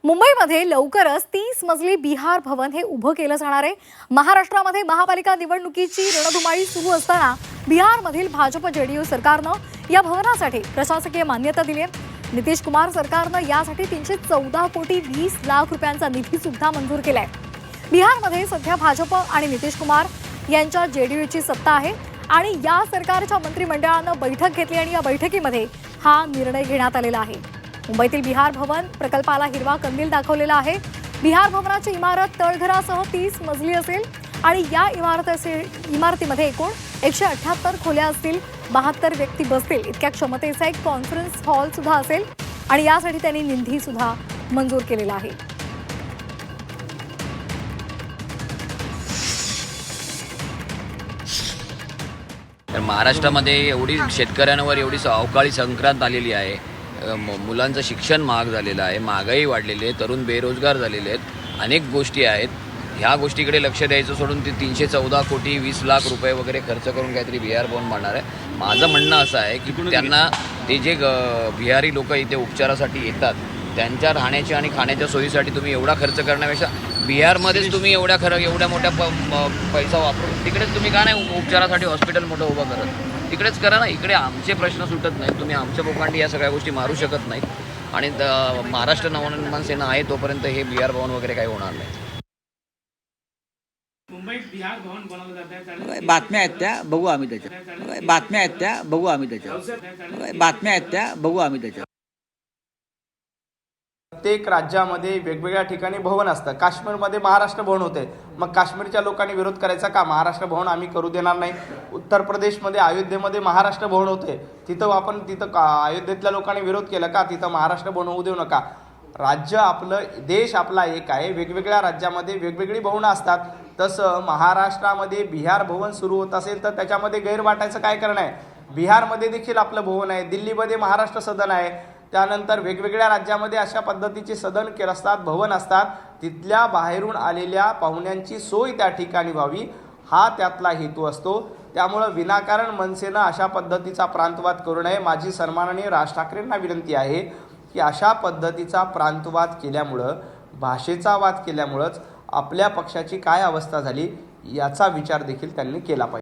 मुंबईमध्ये लवकरच 30 मजली बिहार भवन हे उभं केलं जाणार आहे। महाराष्ट्रामध्ये महापालिका निवडणुकीची रणधुमाळी सुरू असताना बिहारमधील भाजप जेडीयू सरकारनं या भवनासाठी प्रशासकीय मान्यता दिली आहे। नितीश कुमार सरकारनं यासाठी 314 कोटी 20 लाख रुपयांचा निधी सुद्धा मंजूर केलाय। बिहारमध्ये सध्या भाजप आणि नितीश कुमार यांच्या जेडीयूची सत्ता आहे आणि या सरकारच्या मंत्रिमंडळानं बैठक घेतली आणि या बैठकीमध्ये हा निर्णय घेण्यात आलेला आहे। मुंबईतील बिहार भवन प्रकल्पाला हिरवा कंदील दाखवलेला आहे। बिहार भवनाची इमारत तळघरासह 30 मजली असेल आणि या इमारतीमध्ये एकूण 178 खोल्या असतील, 72 व्यक्ती बसतील इतक्या क्षमतेचा एक कॉन्फरन्स हॉल सुद्धा असेल आणि यासाठी त्यांनी निधी सुद्धा मंजूर केलेला आहे। तर महाराष्ट्रामध्ये एवढी शेतकऱ्यांवर एवढी अवकाळी संक्रांत आलेली आहे। मुलांचं शिक्षण महाग झालेलं आहे, महागाई वाढलेली आहे, तरुण बेरोजगार झालेले आहेत, अनेक गोष्टी आहेत। ह्या गोष्टीकडे लक्ष द्यायचं सोडून ते 314 कोटी 20 लाख रुपये वगैरे खर्च करून काहीतरी बिहार भवन बांधणार आहे। माझं म्हणणं असं आहे की त्यांना ते जे बिहारी लोक इथे उपचारासाठी येतात त्यांच्या राहण्याच्या आणि खाण्याच्या सोयीसाठी तुम्ही एवढा खर्च करण्यापेक्षा बिहारमध्येच तुम्ही एवढ्या मोठ्या पैसा वापरून तिकडेच तुम्ही का नाही उपचारासाठी हॉस्पिटल मोठं उभं करत? तिकडेच करा ना। इकडे आमचे प्रश्न सुटत नाहीत, तुम्ही आमच्या पोकांडी या सगळ्या गोष्टी मारू शकत नाहीत आणि महाराष्ट्र नवनिर्माण सेना आहे तोपर्यंत हे बिहार भवन वगैरे काही होणार नाही। मुंबईत बिहार भवन बनवलं जातं, बातम्या आहेत त्या बघू आम्ही त्याच्या बातम्या आहेत त्या बघू आम्ही त्याच्या बातम्या आहेत त्या बघू आम्ही त्याच्या प्रत्येक राज्यामध्ये वेगवेगळ्या ठिकाणी भवन असतं। काश्मीरमध्ये महाराष्ट्र भवन होते, मग काश्मीरच्या लोकांनी विरोध करायचा का? महाराष्ट्र भवन आम्ही करू देणार नाही। उत्तर प्रदेशमध्ये अयोध्येमध्ये महाराष्ट्र भवन होते, तिथं अयोध्येतल्या लोकांनी विरोध केला का? तिथं महाराष्ट्र भवन होऊ देऊ नका। राज्य आपलं, देश आपला एक आहे, वेगवेगळ्या राज्यामध्ये वेगवेगळी भवनं असतात। तसं महाराष्ट्रामध्ये बिहार भवन सुरू होत असेल तर त्याच्यामध्ये गैर वाटायचं काय कारण आहे? बिहारमध्ये देखील आपलं भवन आहे, दिल्लीमध्ये महाराष्ट्र सदन आहे, त्यानंतर वेगवेगळ्या राज्यामध्ये अशा पद्धतीचे सदन असतात, भवन असतात। तिथल्या बाहेरून आलेल्या पाहुण्यांची सोय त्या ठिकाणी व्हावी हा त्यातला हेतू असतो। त्यामुळं विनाकारण मनसेनं अशा पद्धतीचा प्रांतवाद करू नये। माझी सन्माननीय राज ठाकरेंना विनंती आहे की अशा पद्धतीचा प्रांतवाद केल्यामुळं, भाषेचा वाद केल्यामुळंच आपल्या पक्षाची काय अवस्था झाली याचा विचार देखील त्यांनी केला पाहिजे।